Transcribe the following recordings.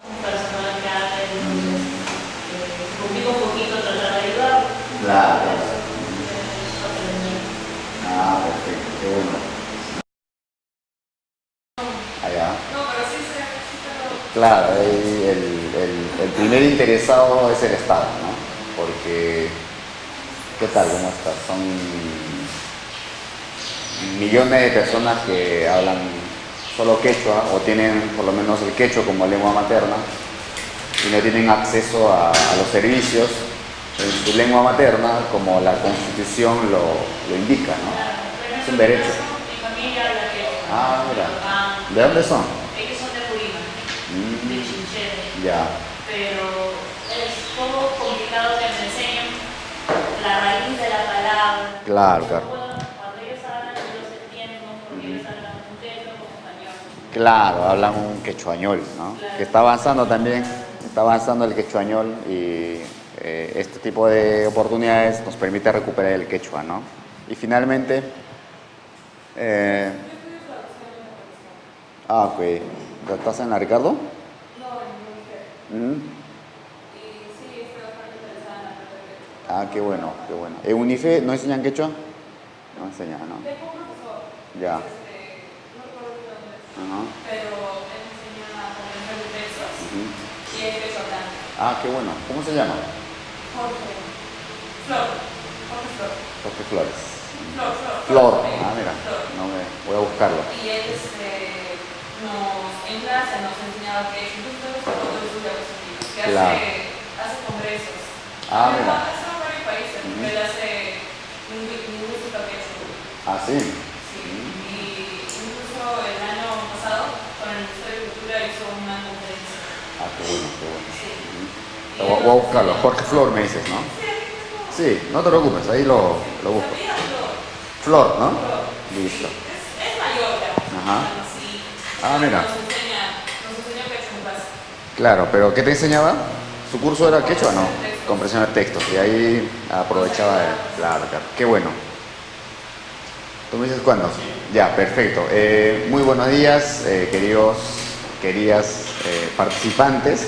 personal que haga, entonces, poquito a poquito tratar de ayudar. Claro. Aprender. Ah, perfecto, qué bueno. Allá. No, pero sí te lo... Claro, ahí el primer interesado es el Estado, ¿no? Porque, ¿qué tal? ¿Cómo estás? Son millones de personas que hablan solo quechua o tienen por lo menos el quechua como lengua materna y no tienen acceso a los servicios en su lengua materna como la Constitución lo indica, ¿no? Es un derecho. Mi familia habla quechua. Ah, Mi mira. papá, ¿De dónde son? ellos son de Purima, de Chinchete. Ya, Pero es poco complicado que me enseñen la raíz de la palabra. claro, claro. Cuando ellos hablan, yo los entiendo, porque ellos hablan un quechua como español. Claro, hablan un quechuañol, ¿no? Claro. Que está avanzando también, está avanzando el quechuañol y este tipo de oportunidades nos permite recuperar el quechua, ¿no? Y finalmente, ok, ¿estás en la Ricardo? No, en Mm. y sí, estoy bastante interesada en la parte de quechua. Ah, qué bueno, qué bueno. ¿En UNIFE no enseñan quechua? No enseñan, ¿no? Tengo un profesor, Ya. no recuerdo de dónde es, Ajá. pero él me enseña a comprender los textos Ujú. y es quechua hablante. Ah, qué bueno. ¿Cómo se llama? Jorge Flor. Jorge Flores. Flor. Flor. Ah, mira. Flor. No me... Voy a buscarlo. Y él en clase nos enseñaba que es incluso que Claro. hace congresos. Ah, mira. Hace en varios países, Ujú. él hace lingüística quechua. Ah, sí. Sí. Y incluso el año pasado, con el Ministerio de Cultura hizo una conferencia. Ah, qué bueno, qué bueno. Sí. Voy a buscarlo. Jorge Flor me dices, ¿no? Sí, no te preocupes, ahí lo busco. Flor, ¿no? Listo. Es mayor ya. Ajá. Bueno, sí. Ah, mira. Nos enseña quechua en clase. Claro, pero ¿qué te enseñaba? ¿Su curso era quechua o no? Comprensión de textos. Y ahí aprovechaba de... Claro, claro. Qué bueno. ¿Tú me dices cuándo? Ya, perfecto. Muy buenos días, queridas participantes.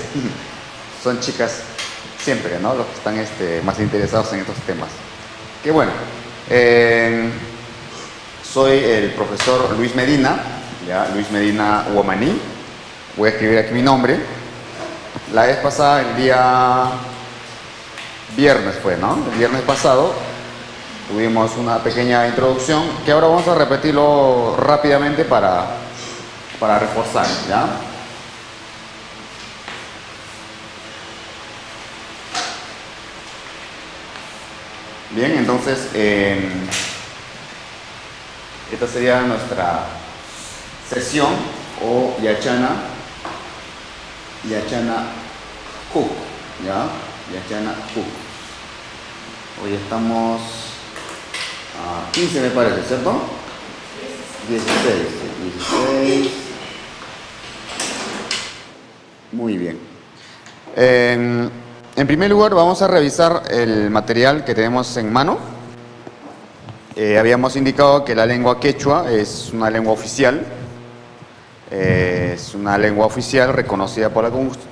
Son chicas siempre, ¿no? Los que están más interesados en estos temas. Qué bueno. Soy el profesor Luis Medina, ¿ya? Luis Medina Huamaní. Voy a escribir aquí mi nombre. La vez pasada, el día viernes fue, ¿no? El viernes pasado tuvimos una pequeña introducción que ahora vamos a repetirlo rápidamente para reforzar, ¿ya? Bien, entonces esta sería nuestra sesión o Yachana Cook, ¿ya? Yachana Cook. Hoy estamos a 15 me parece, ¿cierto? 16. Muy bien. En primer lugar vamos a revisar el material que tenemos en mano. Habíamos indicado que la lengua quechua es una lengua oficial. Es una lengua oficial reconocida por la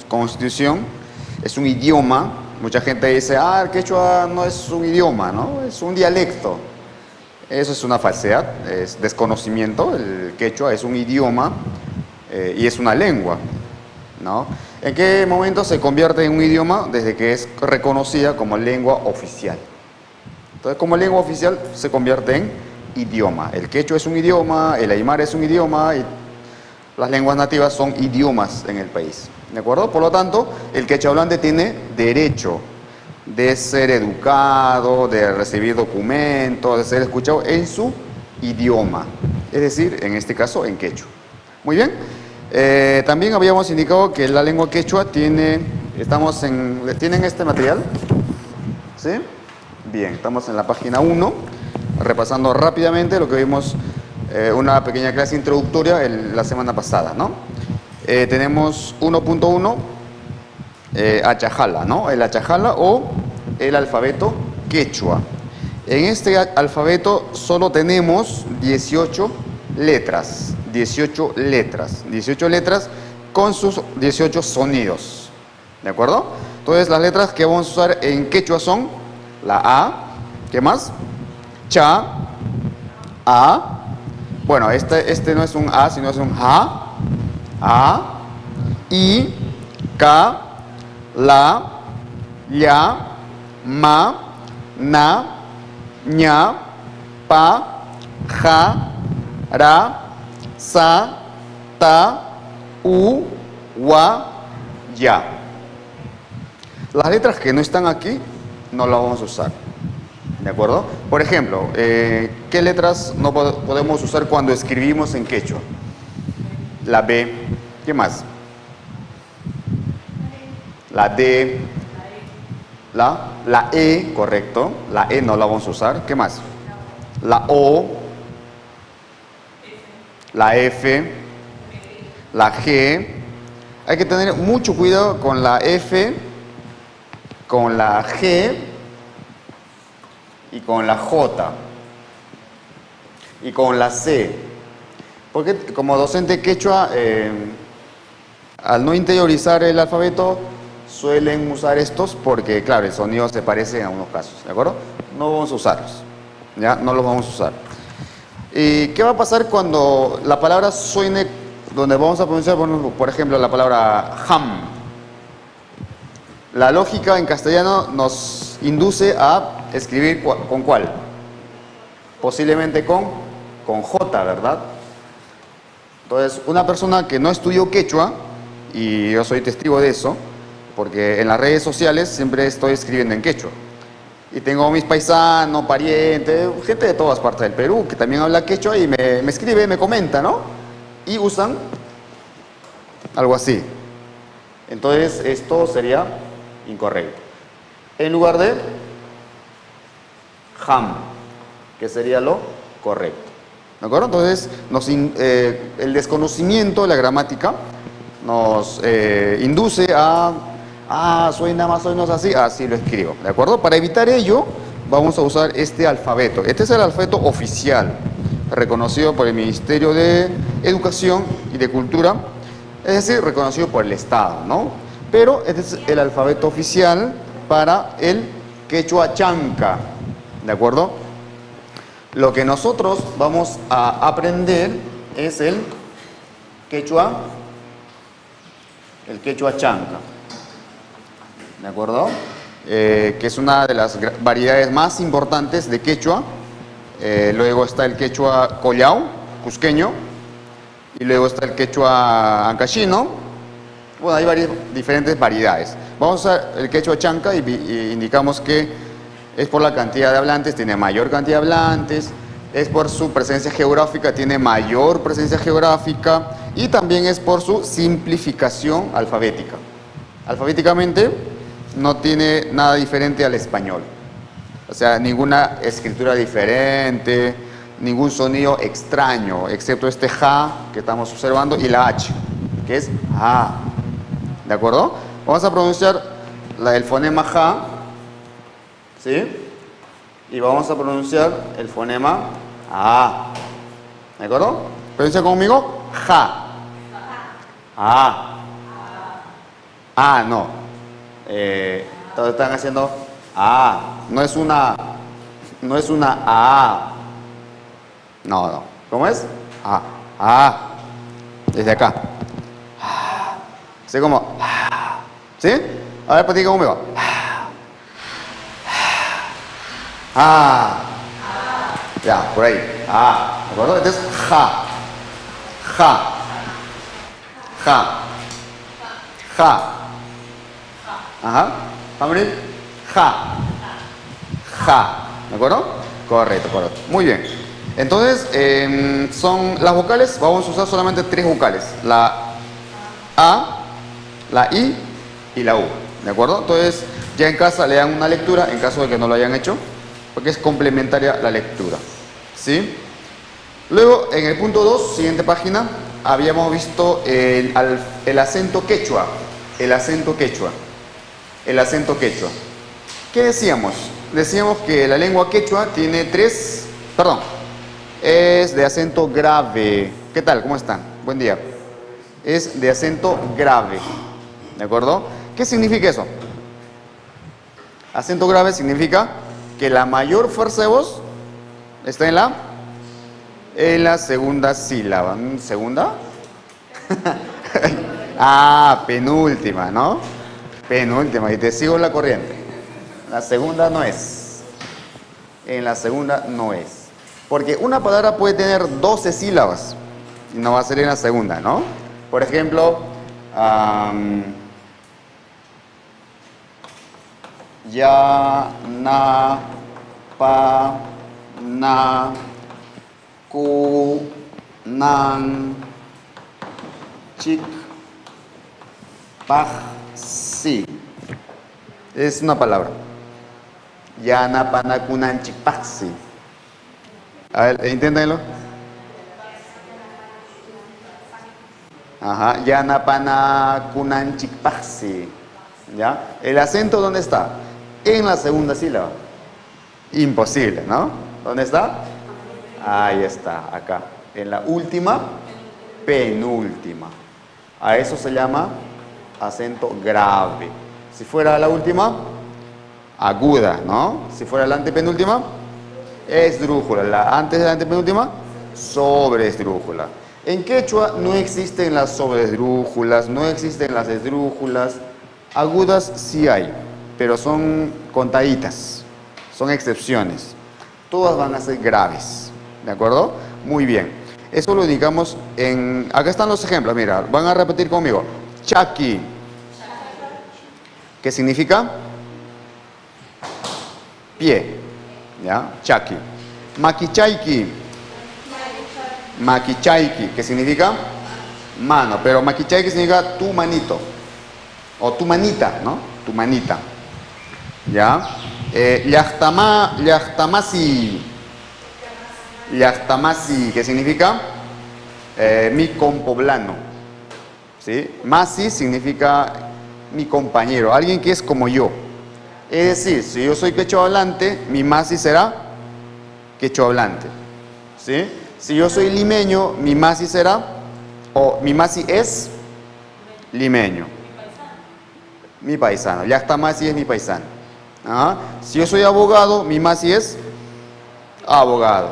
Constitución. Es un idioma. Mucha gente dice, el quechua no es un idioma, ¿no? Es un dialecto. Eso es una falsedad, es desconocimiento. El quechua es un idioma y es una lengua, ¿no? ¿En qué momento se convierte en un idioma? Desde que es reconocida como lengua oficial. Entonces, como lengua oficial se convierte en idioma. El quechua es un idioma, el aymara es un idioma y las lenguas nativas son idiomas en el país. ¿De acuerdo? Por lo tanto, el quechua hablante tiene derecho de ser educado, de recibir documentos, de ser escuchado en su idioma. Es decir, en este caso, en quechua. Muy bien. También habíamos indicado que la lengua quechua ¿tienen este material? ¿Sí? Bien, estamos en la página 1, repasando rápidamente lo que vimos, una pequeña clase introductoria la semana pasada, ¿no? Tenemos 1.1, Achajala, ¿no? El Achajala o el alfabeto quechua. En este alfabeto solo tenemos 18 letras. 18 letras con sus 18 sonidos. ¿De acuerdo? Entonces las letras que vamos a usar en quechua son la A, ¿qué más? Cha, A. Bueno, este no es un A, sino es un Ja, A, I, Ka, La, Ya, Ma, Na, Ña, Pa, Ja, Ra, Sa, Ta, U, Wa, Ya. Las letras que no están aquí no las vamos a usar. ¿De acuerdo? Por ejemplo, ¿qué letras no podemos usar cuando escribimos en quechua? La B. ¿Qué más? La D. La E, correcto. La E no la vamos a usar. ¿Qué más? La O. La F. La G. Hay que tener mucho cuidado con la F, con la G y con la J y con la C, porque como docente quechua, al no interiorizar el alfabeto, suelen usar estos porque, claro, el sonido se parece en algunos casos, ¿de acuerdo? No vamos a usarlos, ¿ya? No los vamos a usar. ¿Y qué va a pasar cuando la palabra suene, donde vamos a pronunciar, por ejemplo, la palabra ham? La lógica en castellano nos induce a escribir ¿con cuál? Posiblemente con J, ¿verdad? Entonces, una persona que no estudió quechua, y yo soy testigo de eso, porque en las redes sociales siempre estoy escribiendo en quechua. Y tengo mis paisanos, parientes, gente de todas partes del Perú que también habla quechua y me escribe, me comenta, ¿no? Y usan algo así. Entonces, esto sería incorrecto. En lugar de ham, que sería lo correcto. ¿De acuerdo? Entonces, el desconocimiento de la gramática nos induce suena más o menos así, así lo escribo. ¿De acuerdo? Para evitar ello, vamos a usar este alfabeto. Este es el alfabeto oficial, reconocido por el Ministerio de Educación y de Cultura, es decir, reconocido por el Estado, ¿no? Pero este es el alfabeto oficial para el quechua chanca. ¿De acuerdo? Lo que nosotros vamos a aprender es el quechua chanca. ¿De acuerdo? Que es una de las variedades más importantes de quechua. Luego está el quechua collao, cusqueño. Y luego está el quechua ancashino. Bueno, hay diferentes variedades. Vamos a usar el quechua chanca y indicamos que es por la cantidad de hablantes, tiene mayor cantidad de hablantes, es por su presencia geográfica, tiene mayor presencia geográfica y también es por su simplificación alfabética. Alfabéticamente no tiene nada diferente al español. O sea, ninguna escritura diferente, ningún sonido extraño, excepto este ja que estamos observando y la H, que es ja. ¿De acuerdo? Vamos a pronunciar el fonema ja, ¿sí? Y vamos a pronunciar el fonema a. ¿De acuerdo? Pronuncia conmigo, ja. A. No. Todos están haciendo a. No es una a. No. ¿Cómo es? A. Desde acá. Así como. ¿Sí? A ver, practica conmigo. Ya, por ahí. ¿De acuerdo? Este es ja. Ajá. Vamos a ver. Ja. ¿De acuerdo? Correcto. Muy bien. Entonces, son las vocales, vamos a usar solamente 3 vocales. La A, la I y la U. ¿De acuerdo? Entonces, ya en casa le dan una lectura, en caso de que no lo hayan hecho, porque es complementaria la lectura. ¿Sí? Luego, en el punto 2, siguiente página, habíamos visto el acento quechua. El acento quechua. ¿Qué decíamos? Decíamos que la lengua quechua tiene es de acento grave. ¿Qué tal? ¿Cómo están? Buen día. es de acento grave. ¿De acuerdo? ¿Qué significa eso? Acento grave significa que la mayor fuerza de voz está en la segunda sílaba. ¿Segunda? Penúltima, ¿no? Penúltima, y te sigo la corriente. La segunda no es. En la segunda no es. Porque una palabra puede tener 12 sílabas y no va a ser en la segunda, ¿no? Por ejemplo, ya, na, pa, na, ku, nan, chik, paj, si. Es una palabra. Ya, na, pa, na, ku, nan, chik, paj, si. A ver, inténtenlo. Ajá, yana pana kunan chikpaxi. ¿Ya? ¿El acento dónde está? En la segunda sílaba. Imposible, ¿no? ¿Dónde está? Ahí está, acá. En la última, penúltima. A eso se llama acento grave. Si fuera la última, aguda, ¿no? Si fuera la antepenúltima, esdrújula. Antes de la antepenúltima, sobreesdrújula. En quechua no existen las sobreesdrújulas, no existen las esdrújulas. Agudas sí hay, pero son contaditas, son excepciones. Todas van a ser graves, ¿de acuerdo? Muy bien. Eso lo indicamos en... Acá están los ejemplos, mira, van a repetir conmigo. Chaki. ¿Qué significa? Pie. ¿Ya? Chaki. Makichaiki. Makichaiki, ¿qué significa? Mano, pero makichaiki significa tu manito. O tu manita, ¿no? Tu manita. ¿Ya? Yachtamasi. Yachtamasi, ¿qué significa? Mi compoblano. ¿Sí? Masi significa mi compañero, alguien que es como yo. Es decir, si yo soy quechua hablante, mi masi será quechua hablante. ¿Sí? Si yo soy limeño, mi masi será, o mi masi es limeño. Mi paisano. Yachtamasi es mi paisano. ¿Ah? Si yo soy abogado, mi masi es abogado.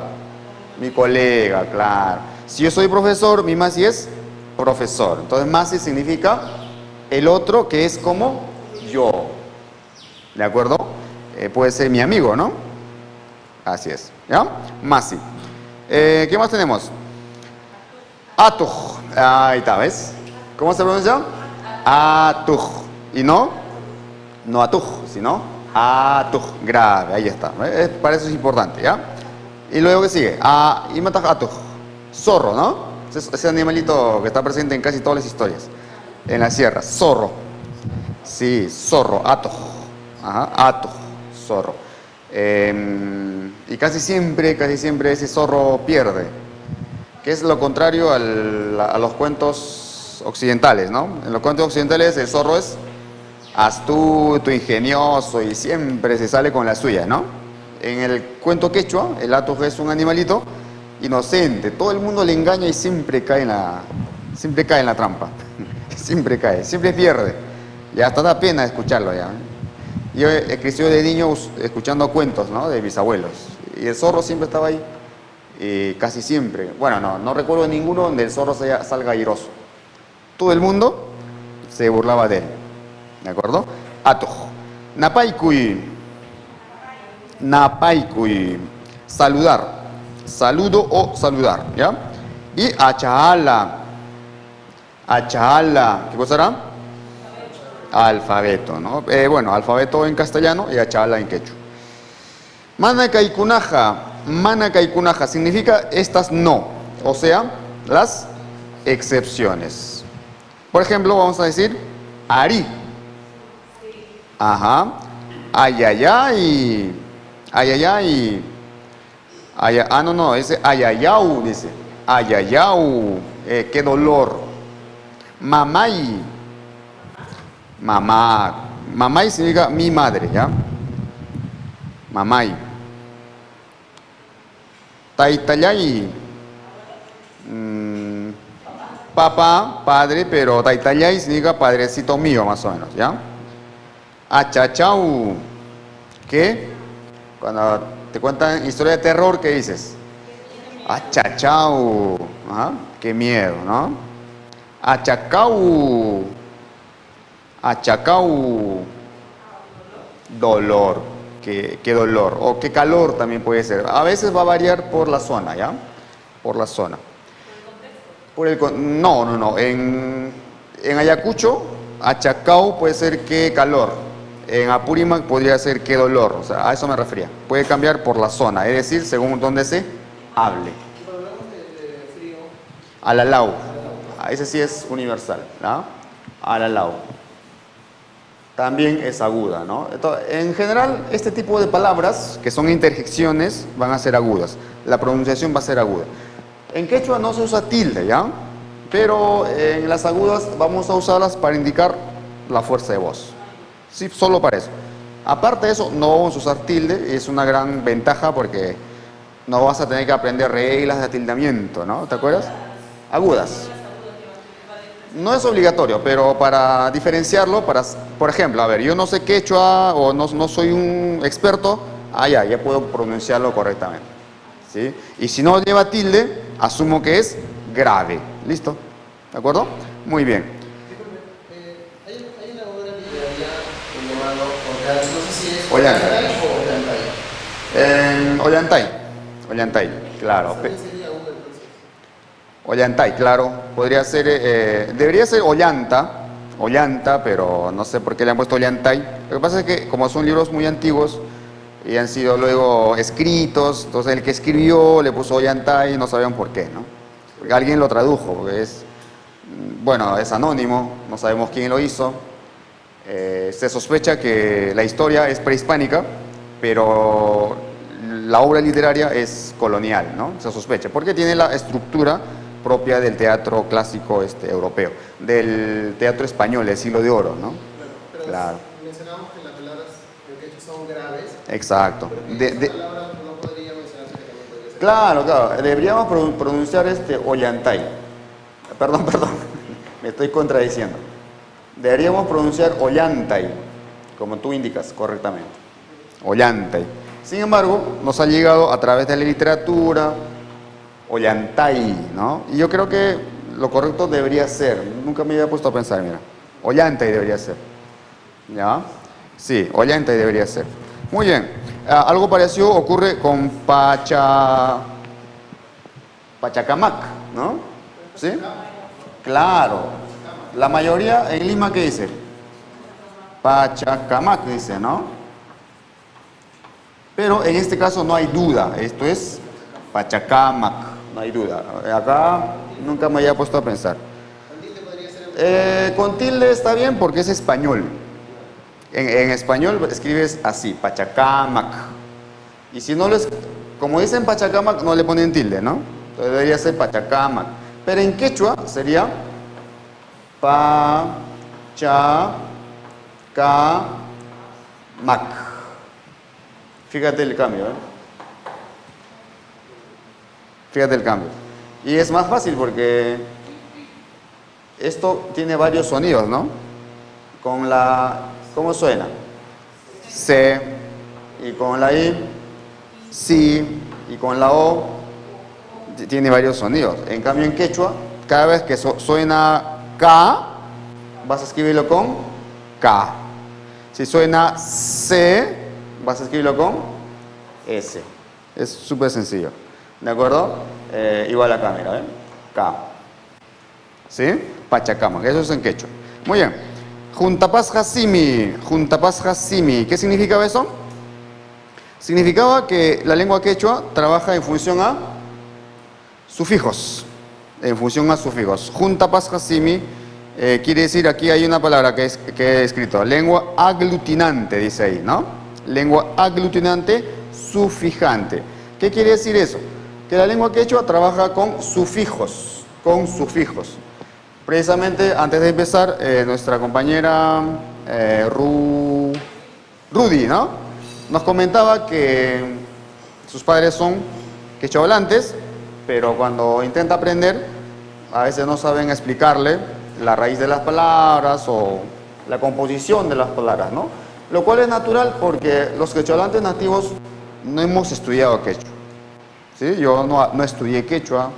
Mi colega, claro. Si yo soy profesor, mi masi es profesor. Entonces, masi significa el otro que es como yo. ¿De acuerdo? Puede ser mi amigo, ¿no? Así es. ¿Ya? Masi. ¿Qué más tenemos? Atuj. Ahí está, ¿ves? ¿Cómo se pronuncia? Atuj. Y no atuj, sino atuj. Grave, ahí está. Para eso es importante, ¿ya? Y luego que sigue. Y mataj atuj. Zorro, ¿no? Ese animalito que está presente en casi todas las historias. En la sierra. Zorro. Sí, zorro. Atuj. Ajá, atuj. Zorro. Y casi siempre ese zorro pierde, que es lo contrario a los cuentos occidentales, ¿no? En los cuentos occidentales el zorro es astuto, ingenioso y siempre se sale con la suya, ¿no? En el cuento quechua, el atuj es un animalito inocente, todo el mundo le engaña y siempre cae en la trampa, siempre cae, siempre pierde, y hasta da pena escucharlo ya. Yo he crecido de niño escuchando cuentos, ¿no? De mis abuelos. Y el zorro siempre estaba ahí. Y casi siempre. Bueno, no recuerdo ninguno donde el zorro salga airoso. Todo el mundo se burlaba de él. ¿De acuerdo? Atuj. Napaikui. Napaikui. Saludar. Saludo o saludar. ¿Ya? Y achaala. Achaala. ¿Qué cosa era? Alfabeto, ¿no? Bueno, alfabeto en castellano y achala en quechua. Mana kaikunaja significa estas no, o sea, las excepciones. Por ejemplo, vamos a decir ari. Ajá. Ayayay. Ayayay. No, ese ayayau, dice. Ayayau. Qué dolor. Mamay. Mamay significa mi madre, ¿ya? Mamay. Taitayay. papá, padre, pero taitayay significa padrecito mío, más o menos, ¿ya? Achachau. ¿Qué? Cuando te cuentan historia de terror, ¿qué dices? Achachau. Ajá. Qué miedo, ¿no? Achacau. Achacau. Dolor. Qué dolor. O qué calor también puede ser. A veces va a variar por la zona, ¿ya? Por la zona. No. En Ayacucho, Achacau puede ser qué calor. En Apurímac podría ser qué dolor. O sea, a eso me refería. Puede cambiar por la zona, es decir, según donde se hable. Y cuando hablamos de frío, Alalau. Ese sí es universal, ¿no? Alalau. También es aguda, ¿no? Entonces, en general, este tipo de palabras, que son interjecciones, van a ser agudas. La pronunciación va a ser aguda. En quechua no se usa tilde, ¿ya? Pero en las agudas vamos a usarlas para indicar la fuerza de voz. Sí, solo para eso. Aparte de eso, no vamos a usar tilde, es una gran ventaja porque no vas a tener que aprender reglas de atildamiento, ¿no? ¿Te acuerdas? Agudas. No es obligatorio, pero para diferenciarlo, por ejemplo, a ver, yo no sé quechua o no soy un experto, ya puedo pronunciarlo correctamente, ¿sí? Y si no lleva tilde, asumo que es grave. ¿Listo? ¿De acuerdo? Muy bien. hay una obra literaria llamado Ollantay, no sé si es Ollantay. o Ollantay. Ollantay, claro. También sería uno entonces. Ollantay, claro. Podría ser, debería ser Ollanta, pero no sé por qué le han puesto Ollantay. Lo que pasa es que como son libros muy antiguos y han sido luego escritos, entonces el que escribió le puso Ollantay y no sabían por qué, ¿no? Porque alguien lo tradujo, porque es anónimo, no sabemos quién lo hizo. Se sospecha que la historia es prehispánica, pero la obra literaria es colonial, ¿no? Se sospecha, porque tiene la estructura propia del teatro clásico europeo, del teatro español, del siglo de oro, ¿no? Pero Claro. mencionamos que las palabras en quechua son graves. Exacto. Pero esa palabra no podría mencionarse que también podría ser. Claro, deberíamos pronunciar Ollantay. Perdón, me estoy contradiciendo. Deberíamos pronunciar Ollantay, como tú indicas correctamente. Ollantay. Sin embargo, nos ha llegado a través de la literatura Ollantay, ¿no? Y yo creo que lo correcto debería ser, nunca me había puesto a pensar, mira, Ollantay debería ser. ¿Ya? Sí, Ollantay debería ser. Muy bien. Algo parecido ocurre con Pachacamac, ¿no? ¿Sí? Claro. La mayoría en Lima, ¿qué dice? Pachacamac dice, ¿no? Pero en este caso no hay duda, esto es Pachacamac, no hay duda. Acá nunca me había puesto a pensar. Con tilde está bien porque es español. En español escribes así, Pachacamac. Y si no como dicen Pachacamac, no le ponen tilde, ¿no? Entonces debería ser Pachacamac. Pero en quechua sería Pachacamac. Fíjate el cambio, ¿eh? Fíjate el cambio. Y es más fácil porque esto tiene varios sonidos, ¿no? Con ¿cómo suena? C, y con la I, si, y con la O, tiene varios sonidos. En cambio en quechua, cada vez que suena K, vas a escribirlo con K. Si suena C, vas a escribirlo con S. Es súper sencillo. ¿De acuerdo? Igual acá, mira, ¿eh? K. ¿Sí? Pachacamac. Eso es en quechua. Muy bien. Juntapaz Hasimi. ¿Qué significaba eso? Significaba que la lengua quechua trabaja en función a sufijos. En función a sufijos. Juntapaz Hasimi quiere decir, aquí hay una palabra que he escrito. Lengua aglutinante, dice ahí, ¿no? Lengua aglutinante sufijante. ¿Qué quiere decir eso? Que la lengua quechua trabaja con sufijos. Precisamente antes de empezar, nuestra compañera Rudy, ¿no? Nos comentaba que sus padres son quechua hablantes, pero cuando intenta aprender a veces no saben explicarle la raíz de las palabras o la composición de las palabras, ¿no? Lo cual es natural porque los quechohablantes nativos no hemos estudiado quechua, ¿sí? Yo no estudié quechua,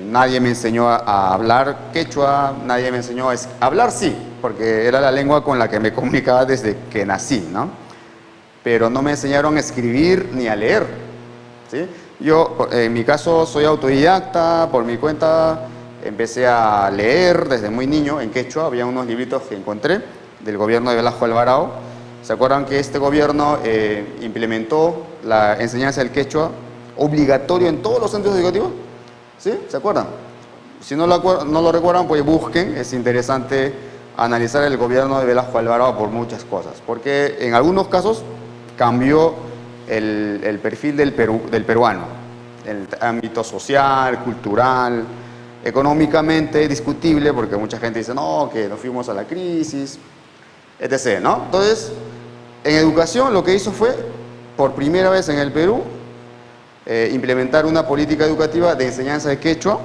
nadie me enseñó a hablar quechua, nadie me enseñó a hablar, sí, porque era la lengua con la que me comunicaba desde que nací, ¿no? Pero no me enseñaron a escribir ni a leer, ¿sí? Yo, en mi caso, soy autodidacta, por mi cuenta empecé a leer desde muy niño en quechua. Había unos libritos que encontré del gobierno de Velasco Alvarado. ¿Se acuerdan que este gobierno implementó la enseñanza del quechua obligatorio en todos los centros educativos? ¿Sí? ¿Se acuerdan? Si no lo recuerdan, pues busquen. Es interesante analizar el gobierno de Velasco Alvarado por muchas cosas, porque en algunos casos cambió el perfil del peruano, el ámbito social, cultural, económicamente discutible, porque mucha gente dice, no, que nos fuimos a la crisis, etc., ¿no? Entonces, en educación lo que hizo fue, por primera vez en el Perú, implementar una política educativa de enseñanza de quechua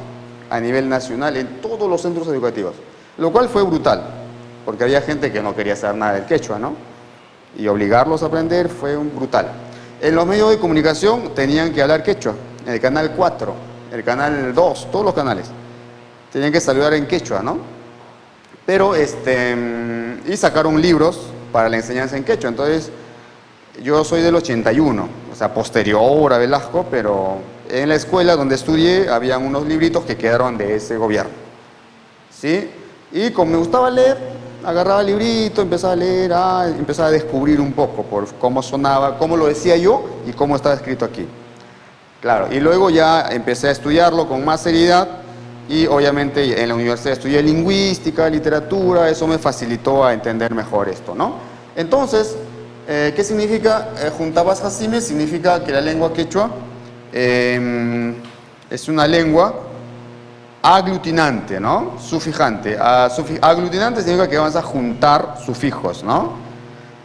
a nivel nacional en todos los centros educativos, lo cual fue brutal, porque había gente que no quería saber nada del quechua, ¿no? Y obligarlos a aprender fue brutal. En los medios de comunicación tenían que hablar quechua, en el canal 4, el canal 2, todos los canales. Tenían que saludar en quechua, ¿no? Pero, y sacaron libros para la enseñanza en quechua. Entonces, yo soy del 81, o sea, posterior a Velasco, pero en la escuela donde estudié habían unos libritos que quedaron de ese gobierno, ¿sí? Y como me gustaba leer, agarraba el librito, empezaba a leer, empezaba a descubrir un poco por cómo sonaba, cómo lo decía yo y cómo estaba escrito aquí. Claro, y luego ya empecé a estudiarlo con más seriedad y obviamente en la universidad estudié lingüística, literatura, eso me facilitó a entender mejor esto, ¿no? Entonces, ¿qué significa juntabas jacime? Significa que la lengua quechua es una lengua aglutinante, ¿no? Sufijante. Aglutinante significa que vamos a juntar sufijos, ¿no?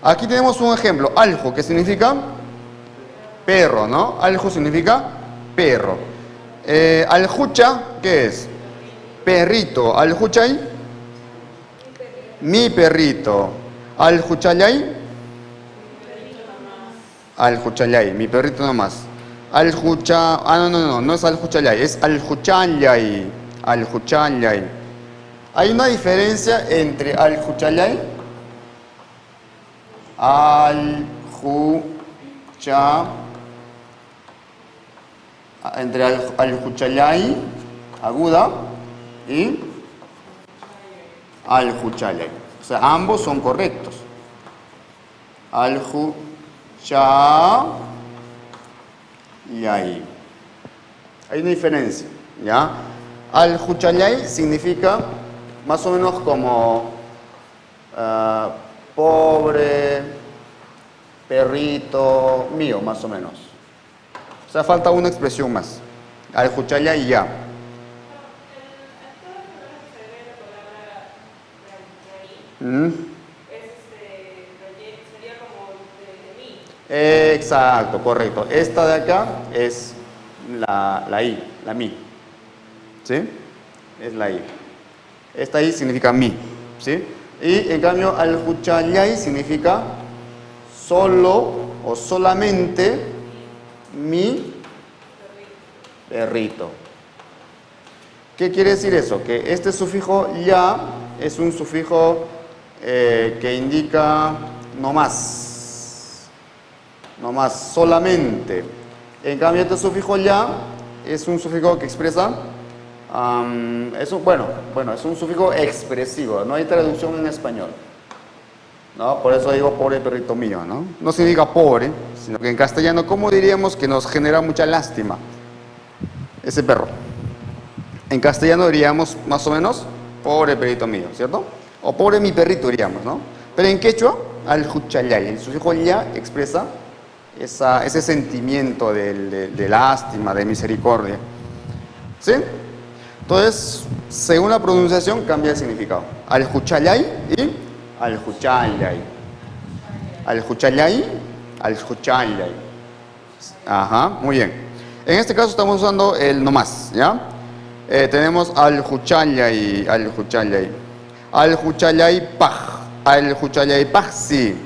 Aquí tenemos un ejemplo, aljo, que significa perro, ¿no? Aljo significa perro. Aljucha, ¿qué es? Perrito. Aljuchay, mi perrito. Aljuchayay, aljuchayay, mi perrito nomás. No es aljuchayay, es aljuchayay. Aljuchayay. Hay una diferencia entre aljuchayay, entre aljuchayay aguda y aljuchayay. O sea, ambos son correctos. Aljuchayay. Hay una diferencia, ¿ya? Aljuchayay significa más o menos como pobre, perrito mío, más o menos. O sea, falta una expresión más. Aljuchayay ya. Sería como de mí. Exacto, correcto. Esta de acá es la I, la mi. ¿Sí? Es la I. Esta I significa mi. ¿Sí? Y en cambio, aljuchayay significa solo o solamente mi perrito. ¿Qué quiere decir eso? Que este sufijo ya es un sufijo que indica no más, solamente. En cambio, este sufijo ya es un sufijo que expresa, es un sufijo expresivo, no hay traducción en español, ¿no? Por eso digo pobre perrito mío, ¿no? No significa pobre, sino que en castellano, ¿cómo diríamos que nos genera mucha lástima ese perro? En castellano diríamos más o menos pobre perrito mío, ¿cierto? O pobre mi perrito diríamos, ¿no? Pero en quechua, aljuchayay, el sufijo ya expresa ese sentimiento de lástima, de misericordia. ¿Sí? Entonces, según la pronunciación, cambia el significado. Aljuchayay y aljuchayay. Aljuchayay, aljuchayay. Ajá, muy bien. En este caso estamos usando el nomás, ¿ya? Tenemos al-Huchallay, al-Huchallay. Al-Huchallay-Paj, al-Huchallay-Pajsi.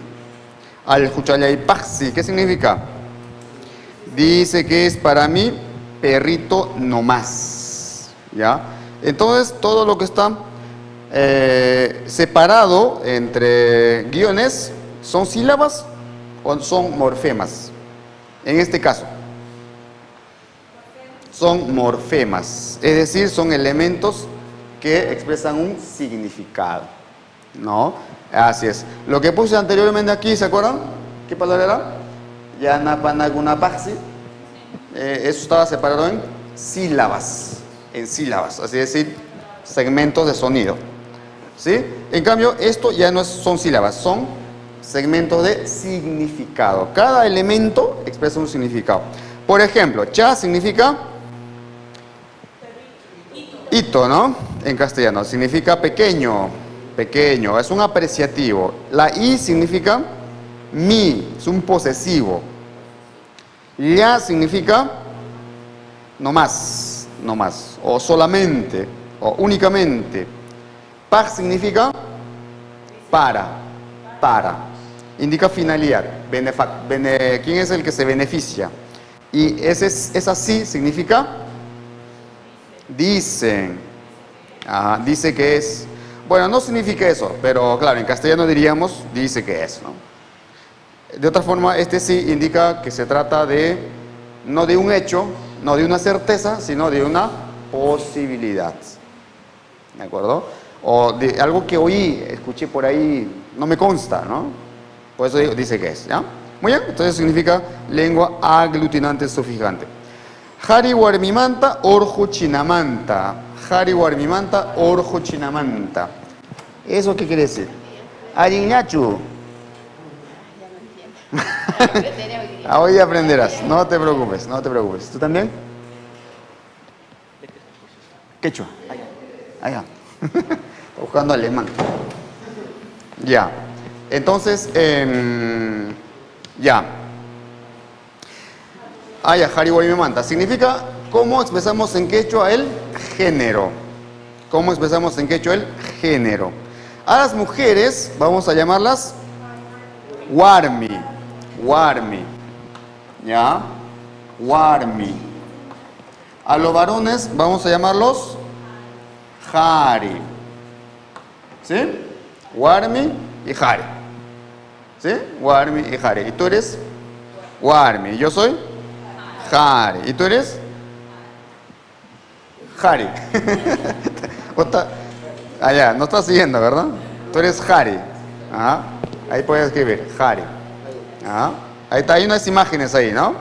Al-Huchallay-Pajsi, ¿qué significa? Dice que es para mí perrito nomás. ¿Ya? Entonces, todo lo que está separado entre guiones son sílabas o son morfemas. En este caso, son morfemas, es decir, son elementos que expresan un significado, ¿no? Así es. Lo que puse anteriormente aquí, ¿se acuerdan? ¿Qué palabra era? Yanapanagunapaxi. Eso estaba separado en sílabas, así es decir, segmentos de sonido, ¿sí? En cambio, esto ya no son sílabas, son segmentos de significado. Cada elemento expresa un significado. Por ejemplo, cha significa hito, ¿no? En castellano, significa pequeño, pequeño, es un apreciativo. La i significa mi, es un posesivo. Ya significa no más, o solamente, o únicamente. Paj significa para. Indica finalidad. ¿Quién es el que se beneficia? Y esa sí significa dicen. Dice que es. Bueno, no significa eso, pero claro, en castellano diríamos dice que es, ¿no? De otra forma, este sí indica que se trata de, no de un hecho, no de una certeza, sino de una posibilidad. ¿De acuerdo? O de algo que oí, escuché por ahí, no me consta, ¿no? Por eso dice que es, ¿ya? Muy bien, entonces significa lengua aglutinante sufijante. Hari warmimanta orjo chinamanta. Hari warmimanta orjo chinamanta. ¿Eso qué quiere decir? Ariñachu. Hoy aprenderás, no te preocupes. ¿Tú también? Quechua. Allá. Está buscando alemán. Ya. Entonces, ya. Hari warmimanta. Significa cómo expresamos en quechua el género. ¿Cómo expresamos en quechua el género? A las mujeres vamos a llamarlas warmi. ¿Ya? Warmi. A los varones vamos a llamarlos Hari. ¿Sí? Warmi y Hari. ¿Sí? Warmi y Hari. ¿Y tú eres? Warmi. ¿Yo soy? Hari. ¿Y tú eres? Hari. Ya, no estás siguiendo, ¿verdad? Tú eres Hari. Ahí puedes escribir, Hari. Ahí está, hay unas imágenes ahí, ¿no?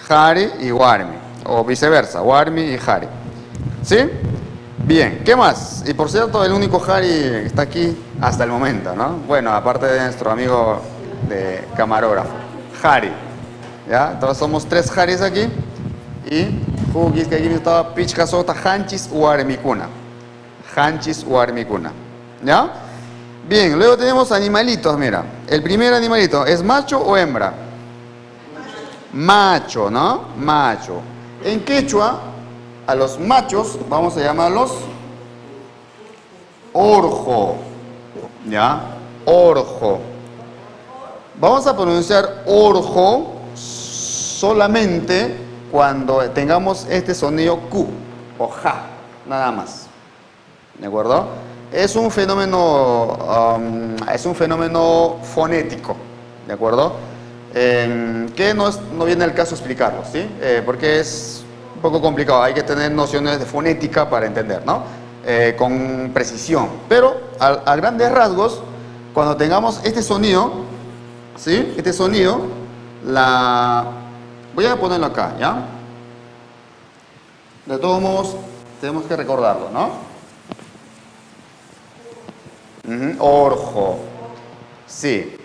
Hari y Warmi. O viceversa, Warmi y Hari. ¿Sí? Bien, ¿qué más? Y por cierto, el único Hari que está aquí hasta el momento, ¿no? Bueno, aparte de nuestro amigo de camarógrafo. Hari. ¿Ya? Entonces somos 3 Haris aquí. Y Hugis que aquí estaba Pichkasota Hanchis Warmikuna. Hanchis Warmikuna. ¿Ya? Bien, luego tenemos animalitos, mira. El primer animalito, ¿es macho o hembra? Macho, ¿no? Macho. En quechua, a los machos vamos a llamarlos orjo. ¿Ya? Orjo. Vamos a pronunciar orjo solamente cuando tengamos este sonido Q o ja, nada más. ¿De acuerdo? Es un fenómeno fonético, ¿de acuerdo? Que no viene al caso explicarlo, ¿sí? Porque es un poco complicado, hay que tener nociones de fonética para entender, ¿no? Con precisión. Pero a grandes rasgos, cuando tengamos este sonido, ¿sí? Este sonido, voy a ponerlo acá, ¿ya? De todos modos, tenemos que recordarlo, ¿no? Orjo. Sí.